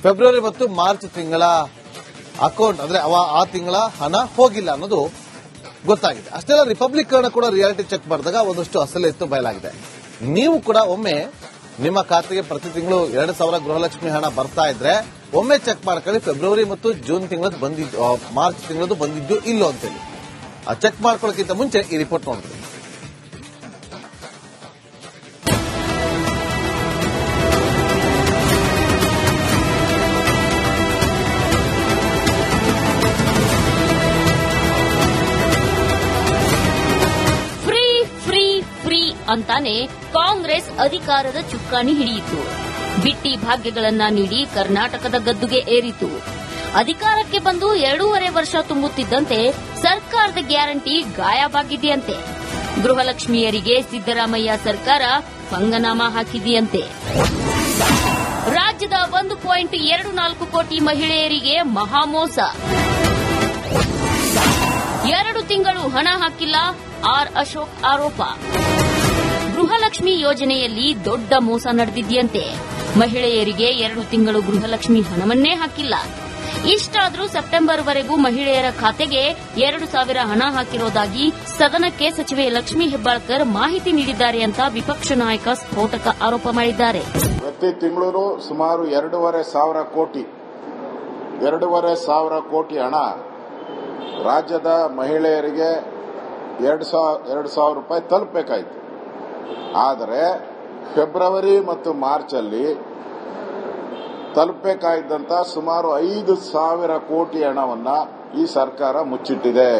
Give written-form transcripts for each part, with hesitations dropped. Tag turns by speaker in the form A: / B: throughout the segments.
A: February ಮತ್ತು March ತಿಂಗಳ account ಅಂದ್ರೆ ಆ ತಿಂಗಳ ಹಣ ಹೋಗಿಲ್ಲ ಅನ್ನೋದು ಗೊತ್ತಾಗಿದೆ. ಅಷ್ಟೆಲ್ಲ ರಿಪಬ್ಲಿಕ್ ಕೂಡ ರಿಯಾಲಿಟಿ ಚೆಕ್ ಮಾಡಿದಾಗ ಒಂದಷ್ಟು ಅಸಲು ಎತ್ತು ಬಯಲಾಗಿದೆ. ನೀವು ಕೂಡ ಒಮ್ಮೆ ನಿಮ್ಮ ಖಾತೆಗೆ ಪ್ರತಿ ತಿಂಗಳು 2,000 ಗೃಹಲಕ್ಷ್ಮಿ ಹಣ ಬರ್ತಾ ಇದ್ರೆ ಒಮ್ಮೆ ಚೆಕ್ ಮಾಡ್ಕೊಳ್ಳಿ ಫೆಬ್ರವರಿ ಮತ್ತು ಜೂನ್ ತಿಂಗಳದ್ದು ಬಂದಿದ್ದು ಮಾರ್ಚ್ ತಿಂಗಳದ್ದು ಬಂದಿದ್ದು ಇಲ್ಲೋ ಅಂತೇಳಿ. ಆ ಚೆಕ್ ಮಾಡ್ಕೊಳ್ಳೋಕ್ಕಿಂತ ಮುಂಚೆ ಈ ರಿಪೋರ್ಟ್ ನೋಡ್ತೀವಿ.
B: ಅಂತಾನೆ ಕಾಂಗ್ರೆಸ್ ಅಧಿಕಾರದ ಚುಕ್ಕಾಣಿ ಹಿಡಿಯಿತು. ಬಿಟ್ಟಿ ಭಾಗ್ಯಗಳನ್ನ ನೀಡಿ ಕರ್ನಾಟಕದ ಗದ್ದುಗೆ ಏರಿತು. ಅಧಿಕಾರಕ್ಕೆ ಬಂದು 2.5 ವರ್ಷ ತುಂಬುತ್ತಿದ್ದಂತೆ ಸರ್ಕಾರದ ಗ್ಯಾರಂಟಿ ಗಾಯವಾಗಿದೆಯಂತೆ. ಗೃಹಲಕ್ಷ್ಮಿಯರಿಗೆ ಸಿದ್ದರಾಮಯ್ಯ ಸರ್ಕಾರ ಪಂಗನಾಮ ಹಾಕಿದೆಯಂತೆ. ರಾಜ್ಯದ 1.24 ಕೋಟಿ ಮಹಿಳೆಯರಿಗೆ ಮಹಾಮೋಸ. 2 ತಿಂಗಳು ಹಣ ಹಾಕಿಲ್ಲ ಆರ್ ಅಶೋಕ್ ಆರೋಪ. ಗೃಹಲಕ್ಷ್ಮಿ ಯೋಜನೆಯಲ್ಲಿ ದೊಡ್ಡ ಮೋಸ ನಡೆದಿದೆಯಂತೆ. ಮಹಿಳೆಯರಿಗೆ 2 ತಿಂಗಳು ಗೃಹಲಕ್ಷ್ಮಿ ಹಣವನ್ನೇ ಹಾಕಿಲ್ಲ. ಇಷ್ಟಾದರೂ ಸೆಪ್ಟೆಂಬರ್ವರೆಗೂ ಮಹಿಳೆಯರ ಖಾತೆಗೆ 2,000 ಹಣ ಹಾಕಿರೋದಾಗಿ ಸದನಕ್ಕೆ ಸಚಿವೆ ಲಕ್ಷ್ಮೀ ಹೆಬ್ಬಾಳ್ಕರ್ ಮಾಹಿತಿ ನೀಡಿದ್ದಾರೆ ಅಂತ ವಿಪಕ್ಷ ನಾಯಕ ಸ್ಫೋಟಕ ಆರೋಪ ಮಾಡಿದ್ದಾರೆ.
C: ಪ್ರತಿ ತಿಂಗಳು ಸುಮಾರು 2,500 ಕೋಟಿ ಹಣ ರಾಜ್ಯದ ಮಹಿಳೆಯರಿಗೆ 2,000 ರೂಪಾಯಿ ತಲುಪಬೇಕಾಯಿತು. ಆದರೆ ಫೆಬ್ರವರಿ ಮತ್ತು ಮಾರ್ಚ್ ಅಲ್ಲಿ ತಲುಪಬೇಕಾಗಿದ್ದಂತ ಸುಮಾರು 5,000 ಕೋಟಿ ಹಣವನ್ನ ಈ ಸರ್ಕಾರ ಮುಚ್ಚಿಟ್ಟಿದೆ.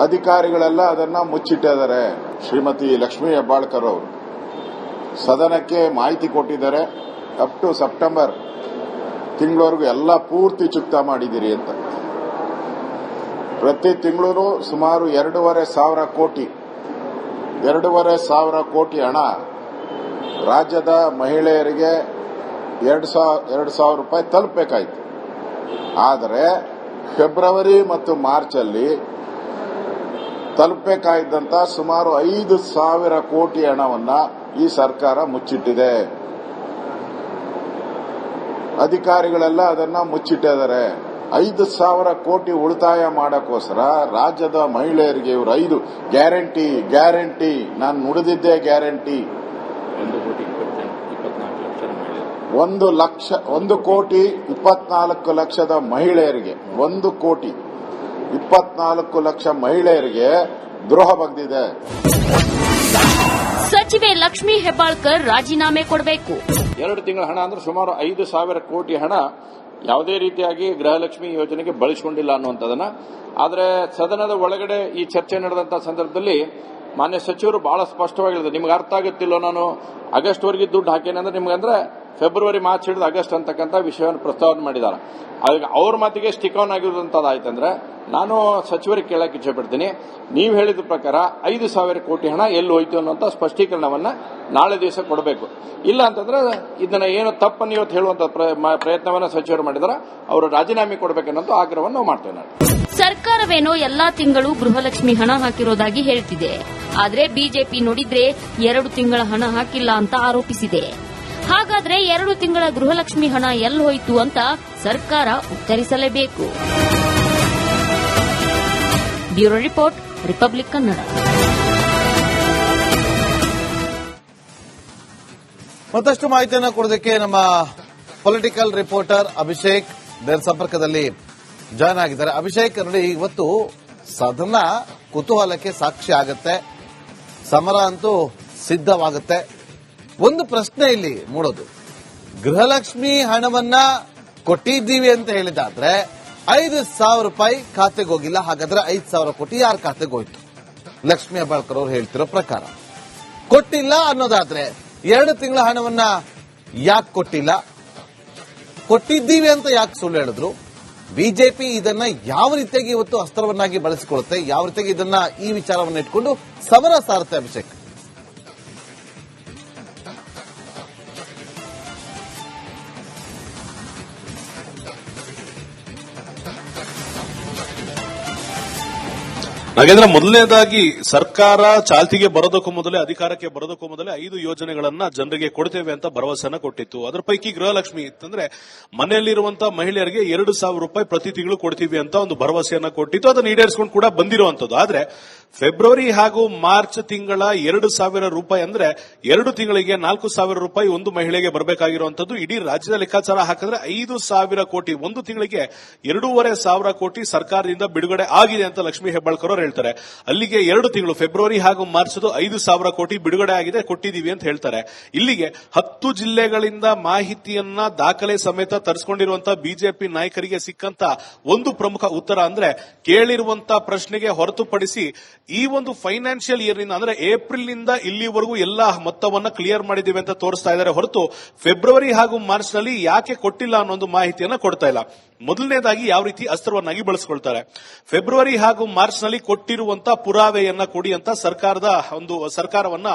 C: ಅಧಿಕಾರಿಗಳೆಲ್ಲ ಅದನ್ನ ಮುಚ್ಚಿಟ್ಟಿದ್ದಾರೆ. ಶ್ರೀಮತಿ ಲಕ್ಷ್ಮೀ ಹೆಬ್ಬಾಳ್ಕರ್ ಅವರು ಸದನಕ್ಕೆ ಮಾಹಿತಿ ಕೊಟ್ಟಿದ್ದಾರೆ. ಅಪ್ ಟು ಸೆಪ್ಟೆಂಬರ್ ತಿಂಗಳವರೆಗೂ ಎಲ್ಲ ಪೂರ್ತಿ ಚುಕ್ತಾ ಮಾಡಿದಿರಿ ಅಂತ. ಪ್ರತಿ ತಿಂಗಳು ಸುಮಾರು 2,500 ಕೋಟಿ ಹಣ ರಾಜ್ಯದ ಮಹಿಳೆಯರಿಗೆ 2,000 ರೂಪಾಯಿ ತಲುಪಬೇಕಾಯಿತು. ಆದರೆ ಫೆಬ್ರವರಿ ಮತ್ತು ಮಾರ್ಚ್ ಅಲ್ಲಿ ತಲುಪಬೇಕಾಗಿದ್ದಂತ ಸುಮಾರು 5,000 ಕೋಟಿ ಹಣವನ್ನ ಈ ಸರ್ಕಾರ ಮುಚ್ಚಿಟ್ಟಿದೆ. ಅಧಿಕಾರಿಗಳೆಲ್ಲ ಅದನ್ನ ಮುಚ್ಚಿಟ್ಟಿದ್ದಾರೆ. 5,000 ಕೋಟಿ ಉಳಿತಾಯ ಮಾಡಕ್ಕೋಸ್ಕರ ರಾಜ್ಯದ ಮಹಿಳೆಯರಿಗೆ ಇವರು 5 ಗ್ಯಾರಂಟಿ ನಾನು ನುಡಿದಿದ್ದೆ ಗ್ಯಾರಂಟಿ 1,24 ಲಕ್ಷದ ಮಹಿಳೆಯರಿಗೆ 1,24 ಲಕ್ಷ ಮಹಿಳೆಯರಿಗೆ ದ್ರೋಹ ಬಗ್ದಿದೆ.
B: ಸಚಿವೆ ಲಕ್ಷ್ಮೀ ಹೆಬ್ಬಾಳ್ಕರ್ ರಾಜೀನಾಮೆ ಕೊಡಬೇಕು.
D: 2 ತಿಂಗಳ ಹಣ ಅಂದ್ರೆ ಸುಮಾರು 5,000 ಕೋಟಿ ಹಣ ಯಾವುದೇ ರೀತಿಯಾಗಿ ಗೃಹಲಕ್ಷ್ಮಿ ಯೋಜನೆಗೆ ಬಳಸಿಕೊಂಡಿಲ್ಲ ಅನ್ನುವಂಥದ್ದನ್ನ. ಆದರೆ ಸದನದ ಒಳಗಡೆ ಈ ಚರ್ಚೆ ನಡೆದಂತಹ ಸಂದರ್ಭದಲ್ಲಿ ಮಾನ್ಯ ಸಚಿವರು ಬಹಳ ಸ್ಪಷ್ಟವಾಗಿ ಹೇಳಿದ್ರು, ನಿಮ್ಗೆ ಅರ್ಥ ಆಗುತ್ತಿಲ್ಲೋ, ನಾನು ಆಗಸ್ಟ್ ವರೆಗೆ ದುಡ್ಡು ಹಾಕೇನೆ ಅಂದ್ರೆ ನಿಮ್ಗಂದ್ರೆ ಫೆಬ್ರವರಿ ಮಾರ್ಚ್ ಹಿಡಿದು ಆಗಸ್ಟ್ ಅಂತಕ್ಕಂಥ ವಿಷಯವನ್ನು ಪ್ರಸ್ತಾವನೆ ಮಾಡಿದ್ದಾರೆ. ಅವ್ರ ಮಾತಿಗೆ ಸ್ಟಿಕ್ ಆನ್ ಆಗಿರುವಂತದ್ದಾಯ್ತಂದ್ರೆ ನಾನು ಸಚಿವರಿಗೆ ಕೇಳಕ್ಕೆ ಇಚ್ಛೆಪಡ್ತೀನಿ, ನೀವು ಹೇಳಿದ ಪ್ರಕಾರ 5,000 ಕೋಟಿ ಹಣ ಎಲ್ಲಿ ಹೋಯ್ತು ಅನ್ನುವಂಥ ಸ್ಪಷ್ಟೀಕರಣವನ್ನ ನಾಳೆ ದಿವಸ ಕೊಡಬೇಕು. ಇಲ್ಲ ಅಂತಂದ್ರೆ ಇದನ್ನ ಏನು ತಪ್ಪನ್ನು ಇವತ್ತು ಹೇಳುವಂತ ಪ್ರಯತ್ನವನ್ನ ಸಚಿವರು ಮಾಡಿದಾರೆ, ಅವರು ರಾಜೀನಾಮೆ ಕೊಡಬೇಕನ್ನೋ ಆಗ್ರಹವನ್ನು ನಾವು ಮಾಡ್ತೇವೆ.
B: ಸರ್ಕಾರವೇನೋ ಎಲ್ಲಾ ತಿಂಗಳು ಗೃಹಲಕ್ಷ್ಮಿ ಹಣ ಹಾಕಿರೋದಾಗಿ ಹೇಳ್ತಿದೆ. ಆದ್ರೆ ಬಿಜೆಪಿ ನೋಡಿದ್ರೆ 2 ತಿಂಗಳ ಹಣ ಹಾಕಿಲ್ಲ ಅಂತ ಆರೋಪಿಸಿದೆ. ಹಾಗಾದ್ರೆ 2 ತಿಂಗಳ ಗೃಹಲಕ್ಷ್ಮಿ ಹಣ ಎಲ್ಲಿ ಹೋಯಿತು ಅಂತ ಸರ್ಕಾರ ಉತ್ತರಿಸಲೇಬೇಕು. Bureau report, Republic Kannada.
A: ಮತ್ತಷ್ಟು ಮಾಹಿತಿಯನ್ನು ಕೊಡೋದಕ್ಕೆ ನಮ್ಮ ಪೊಲಿಟಿಕಲ್ ರಿಪೋರ್ಟರ್ ಅಭಿಷೇಕ್ ನೇರ ಸಂಪರ್ಕದಲ್ಲಿ ಜಾಯ್ನ್ ಆಗಿದ್ದಾರೆ. ಅಭಿಷೇಕ್, ನೋಡಿ, ಇವತ್ತು ಸದನ ಕುತೂಹಲಕ್ಕೆ ಸಾಕ್ಷಿ ಆಗುತ್ತೆ, ಸಮರ ಅಂತೂ ಸಿದ್ಧವಾಗುತ್ತೆ. ಒಂದು ಪ್ರಶ್ನೆ ಇಲ್ಲಿ ಮೂಡೋದು, ಗೃಹಲಕ್ಷ್ಮಿ ಹಣವನ್ನ ಕೊಟ್ಟಿದ್ದೀವಿ ಅಂತ ಹೇಳಿದಾದ್ರೆ 5,000 ರೂಪಾಯಿ ಖಾತೆಗೆ ಹೋಗಿಲ್ಲ. ಹಾಗಾದ್ರೆ 5,000 ಕೋಟಿ ಯಾರ ಖಾತೆಗೆ ಹೋಯ್ತು? ಲಕ್ಷ್ಮೀ ಹೆಬ್ಬಾಳ್ಕರ್ ಅವರು ಹೇಳ್ತಿರೋ ಪ್ರಕಾರ ಕೊಟ್ಟಿಲ್ಲ ಅನ್ನೋದಾದ್ರೆ 2 ತಿಂಗಳ ಹಣವನ್ನ ಯಾಕೆ ಕೊಟ್ಟಿಲ್ಲ, ಕೊಟ್ಟಿದ್ದೀವಿ ಅಂತ ಯಾಕೆ ಸುಳ್ಳು ಹೇಳಿದ್ರು? ಬಿಜೆಪಿ ಇದನ್ನ ಯಾವ ರೀತಿಯಾಗಿ ಇವತ್ತು ಅಸ್ತ್ರವನ್ನಾಗಿ ಬಳಸಿಕೊಳ್ಳುತ್ತೆ, ಯಾವ ರೀತಿಯಾಗಿ ಇದನ್ನ ಈ ವಿಚಾರವನ್ನು ಇಟ್ಕೊಂಡು ಸಮರ ಸಾರುತ್ತೆ? ಅಭಿಷೇಕ್,
E: ನಾಗೇಂದ್ರ, ಮೊದಲನೇದಾಗಿ ಸರ್ಕಾರ ಚಾಲ್ತಿಗೆ ಬರೋದಕ್ಕೂ ಮೊದಲೇ, ಅಧಿಕಾರಕ್ಕೆ ಬರೋದಕ್ಕೂ ಮೊದಲೇ 5 ಯೋಜನೆಗಳನ್ನ ಜನರಿಗೆ ಕೊಡ್ತೇವೆ ಅಂತ ಭರವಸೆನ ಕೊಟ್ಟಿತ್ತು. ಅದರ ಪೈಕಿ ಗೃಹಲಕ್ಷ್ಮಿ ಇತ್ತಂದ್ರೆ ಮನೆಯಲ್ಲಿರುವಂತಹ ಮಹಿಳೆಯರಿಗೆ 2,000 ರೂಪಾಯಿ ಪ್ರತಿ ತಿಂಗಳು ಕೊಡ್ತೀವಿ ಅಂತ ಒಂದು ಭರವಸೆಯನ್ನ ಕೊಟ್ಟಿತ್ತು. ಅದನ್ನು ಈಡೇರಿಸಿಕೊಂಡು ಕೂಡ ಬಂದಿರುವಂತದ್ದು. ಆದ್ರೆ ಫೆಬ್ರವರಿ ಹಾಗೂ ಮಾರ್ಚ್ ತಿಂಗಳ 2,000 ರೂಪಾಯಿ ಅಂದ್ರೆ 2 ತಿಂಗಳಿಗೆ 4,000 ರೂಪಾಯಿ ಒಂದು ಮಹಿಳೆಗೆ ಬರಬೇಕಾಗಿರುವಂತದ್ದು. ಇಡೀ ರಾಜ್ಯದ ಲೆಕ್ಕಾಚಾರ ಹಾಕಿದ್ರೆ 5,000 ಕೋಟಿ, ಒಂದು ತಿಂಗಳಿಗೆ 2,500 ಕೋಟಿ ಸರ್ಕಾರದಿಂದ ಬಿಡುಗಡೆ ಆಗಿದೆ ಅಂತ ಲಕ್ಷ್ಮೀ ಹೆಬ್ಬಾಳ್ಕರ್ ಅವರು ಹೇಳ್ತಾರೆ. ಅಲ್ಲಿಗೆ 2 ತಿಂಗಳು ಫೆಬ್ರವರಿ ಹಾಗೂ ಮಾರ್ಚ್ 5,000 ಕೋಟಿ ಬಿಡುಗಡೆ ಆಗಿದೆ, ಕೊಟ್ಟಿದ್ದೀವಿ ಅಂತ ಹೇಳ್ತಾರೆ. ಇಲ್ಲಿಗೆ 10 ಜಿಲ್ಲೆಗಳಿಂದ ಮಾಹಿತಿಯನ್ನ ದಾಖಲೆ ಸಮೇತ ತರಿಸಿಕೊಂಡಿರುವಂತಹ ಬಿಜೆಪಿ ನಾಯಕರಿಗೆ ಸಿಕ್ಕಂತ ಒಂದು ಪ್ರಮುಖ ಉತ್ತರ ಅಂದ್ರೆ, ಕೇಳಿರುವಂತಹ ಪ್ರಶ್ನೆಗೆ ಹೊರತುಪಡಿಸಿ ಈ ಒಂದು ಫೈನಾನ್ಷಿಯಲ್ ಇಯರ್ ನಿಂದ ಅಂದ್ರೆ ಏಪ್ರಿಲ್ ನಿಂದ ಇಲ್ಲಿವರೆಗೂ ಎಲ್ಲಾ ಮೊತ್ತವನ್ನ ಕ್ಲಿಯರ್ ಮಾಡಿದ್ದೀವಿ ಅಂತ ತೋರಿಸ್ತಾ ಇದ್ದಾರೆ ಹೊರತು ಫೆಬ್ರವರಿ ಹಾಗೂ ಮಾರ್ಚ್ ನಲ್ಲಿ ಯಾಕೆ ಕೊಟ್ಟಿಲ್ಲ ಅನ್ನೋ ಒಂದು ಮಾಹಿತಿಯನ್ನ ಕೊಡ್ತಾ ಇಲ್ಲ. ಮೊದಲನೇದಾಗಿ ಯಾವ ರೀತಿ ಅಸ್ತ್ರವನ್ನಾಗಿ ಬಳಸಿಕೊಳ್ತಾರೆ, ಫೆಬ್ರವರಿ ಹಾಗೂ ಮಾರ್ಚ್ ನಲ್ಲಿ ಕೊಟ್ಟಿರುವಂತಹ ಪುರಾವೆಯನ್ನ ಕೊಡಿ ಅಂತ ಸರ್ಕಾರವನ್ನ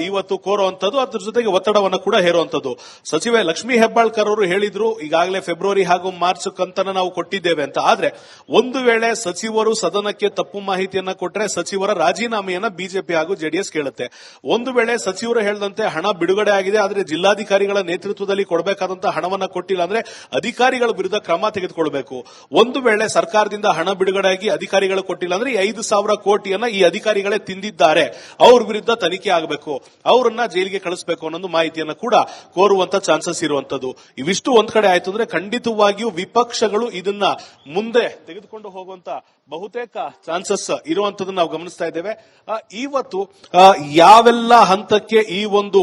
E: ಇವತ್ತು ಕೋರುವಂತದ್ದು, ಅದ್ರ ಜೊತೆಗೆ ಒತ್ತಡವನ್ನ ಕೂಡ ಹೇರುವಂತದ್ದು. ಸಚಿವೆ ಲಕ್ಷ್ಮೀ ಹೆಬ್ಬಾಳ್ಕರ್ ಅವರು ಹೇಳಿದ್ರು, ಈಗಾಗಲೇ ಫೆಬ್ರವರಿ ಹಾಗೂ ಮಾರ್ಚ್ ಕಂತನ್ನ ನಾವು ಕೊಟ್ಟಿದ್ದೇವೆ ಅಂತ. ಆದ್ರೆ ಒಂದು ವೇಳೆ ಸಚಿವರು ಸದನಕ್ಕೆ ತಪ್ಪು ಮಾಹಿತಿಯನ್ನ ಕೊಟ್ಟರೆ ಸಚಿವರ ರಾಜೀನಾಮೆಯನ್ನ ಬಿಜೆಪಿ ಹಾಗೂ ಜೆಡಿಎಸ್ ಕೇಳುತ್ತೆ. ಒಂದು ವೇಳೆ ಸಚಿವರು ಹೇಳಿದಂತೆ ಹಣ ಬಿಡುಗಡೆ ಆಗಿದೆ, ಆದ್ರೆ ಜಿಲ್ಲಾಧಿಕಾರಿಗಳ ನೇತೃತ್ವದಲ್ಲಿ ಕೊಡಬೇಕಾದಂತಹ ಹಣವನ್ನ ಕೊಟ್ಟಿಲ್ಲ ಅಂದ್ರೆ ಅಧಿಕಾರಿಗಳ ವಿರುದ್ಧ ಕ್ರಮ ತೆಗೆದುಕೊಳ್ಳಬೇಕು. ಒಂದು ವೇಳೆ ಸರ್ಕಾರದಿಂದ ಹಣ ಬಿಡುಗಡೆಯಾಗಿ ಅಧಿಕಾರಿಗಳು ಕೊಟ್ಟಿಲ್ಲ ಅಂದ್ರೆ 5,000 ಕೋಟಿಯನ್ನ ಈ ಅಧಿಕಾರಿಗಳೇ ತಿಂದಿದ್ದಾರೆ, ಅವ್ರ ವಿರುದ್ಧ ತನಿಖೆ ಆಗಬೇಕು, ಅವರನ್ನ ಜೈಲಿಗೆ ಕಳಿಸಬೇಕು ಅನ್ನೋ ಮಾಹಿತಿಯನ್ನ ಕೂಡ ಕೋರುವಂತ ಚಾನ್ಸಸ್ ಇರುವಂತದ್ದು. ಇವಿಷ್ಟು ಒಂದ್ ಕಡೆ ಆಯ್ತು ಅಂದ್ರೆ ಖಂಡಿತವಾಗಿಯೂ ವಿಪಕ್ಷಗಳು ಇದನ್ನ ಮುಂದೆ ತೆಗೆದುಕೊಂಡು ಹೋಗುವಂತ ಬಹುತೇಕ ಚಾನ್ಸಸ್ ಇರುವಂತದನ್ನ ನಾವು ಗಮನಿಸ್ತಾ ಇದ್ದೇವೆ. ಇವತ್ತು ಯಾವೆಲ್ಲ ಹಂತಕ್ಕೆ ಈ ಒಂದು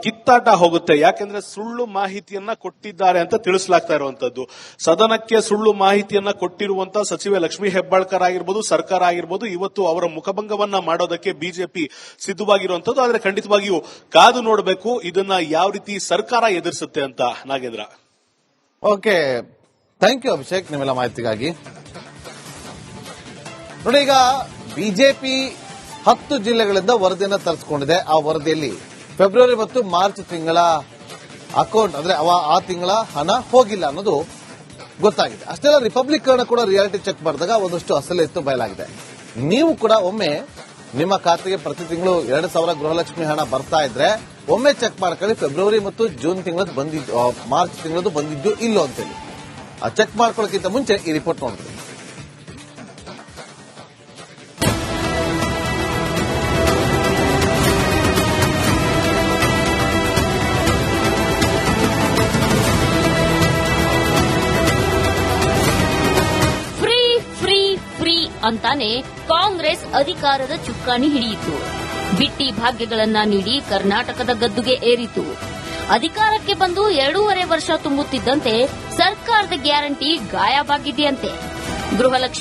E: ಕಿತ್ತಾಟ ಹೋಗುತ್ತೆ, ಯಾಕೆಂದ್ರೆ ಸುಳ್ಳು ಮಾಹಿತಿಯನ್ನ ಕೊಟ್ಟಿದ್ದಾರೆ ಅಂತ ತಿಳಿಸಲಾಗ್ತಾ ಇರುವಂತದ್ದು. ಸದನಕ್ಕೆ ಸುಳ್ಳು ಮಾಹಿತಿಯನ್ನ ಕೊಟ್ಟಿರುವಂತಹ ಸಚಿವೆ ಲಕ್ಷ್ಮೀ ಹೆಬ್ಬಾಳ್ಕರ್ ಆಗಿರ್ಬೋದು, ಸರ್ಕಾರ ಆಗಿರ್ಬೋದು, ಇವತ್ತು ಅವರ ಮುಖಭಂಗವನ್ನ ಮಾಡೋದಕ್ಕೆ ಬಿಜೆಪಿ ಸಿದ್ಧವಾಗಿರುವಂತದ್ದು. ಆದ್ರೆ ಖಂಡಿತವಾಗಿಯೂ ಕಾದು ನೋಡಬೇಕು ಇದನ್ನ ಯಾವ ರೀತಿ ಸರ್ಕಾರ ಎದುರಿಸುತ್ತೆ ಅಂತ. Nagendra,
A: okay, thank you Abhishek ನಿಮ್ಮೆಲ್ಲ ಮಾಹಿತಿಗಾಗಿ. ನೋಡಿ, ಈಗ ಬಿಜೆಪಿ 10 ಜಿಲ್ಲೆಗಳಿಂದ ವರದಿಯನ್ನ ತರಿಸಿಕೊಂಡಿದೆ. ಆ ವರದಿಯಲ್ಲಿ ಫೆಬ್ರವರಿ ಮತ್ತು ಮಾರ್ಚ್ ತಿಂಗಳ ಅಕೌಂಟ್ ಅಂದ್ರೆ ಆ ತಿಂಗಳ ಹಣ ಹೋಗಿಲ್ಲ ಅನ್ನೋದು ಗೊತ್ತಾಗಿದೆ. ಅಷ್ಟೆಲ್ಲ ರಿಪಬ್ಲಿಕನ್ ಕೂಡ ರಿಯಾಲಿಟಿ ಚೆಕ್ ಮಾಡಿದಾಗ ಒಂದಷ್ಟು ಅಸಲು ಎತ್ತು ಬಯಲಾಗಿದೆ. ನೀವು ಕೂಡ ಒಮ್ಮೆ ನಿಮ್ಮ ಖಾತೆಗೆ ಪ್ರತಿ ತಿಂಗಳು 2,000 ಗೃಹಲಕ್ಷ್ಮಿ ಹಣ ಬರ್ತಾ ಇದ್ರೆ ಒಮ್ಮೆ ಚೆಕ್ ಮಾಡ್ಕೊಳ್ಳಿ, ಫೆಬ್ರವರಿ ಮತ್ತು ಜೂನ್ ತಿಂಗಳದ್ದು ಬಂದಿದ್ದು, ಮಾರ್ಚ್ ತಿಂಗಳದ್ದು ಬಂದಿದ್ದು ಇಲ್ಲೋ ಅಂತೇಳಿ. ಆ ಚೆಕ್ ಮಾಡ್ಕೊಳ್ಳೋಕ್ಕಿಂತ ಮುಂಚೆ ಈ ರಿಪೋರ್ಟ್ ನೋಡ್ತೀವಿ.
B: ಅಂತಾನೆ ಕಾಂಗ್ರೆಸ್ ಅಧಿಕಾರದ ಚುಕ್ಕಾಣಿ ಹಿಡಿಯಿತು. ಬಿಟ್ಟಿ ಭಾಗ್ಯಗಳನ್ನ ನೀಡಿ ಕರ್ನಾಟಕದ ಗದ್ದುಗೆ ಏರಿತು. ಅಧಿಕಾರಕ್ಕೆ ಬಂದು 2.5 ವರ್ಷ ತುಂಬುತ್ತಿದ್ದಂತೆ ಸರ್ಕಾರದ ಗ್ಯಾರಂಟಿ ಗಾಯಬಾಗಿದೆಯಂತೆ. ಗೃಹಲಕ್ಷ್ಮಿ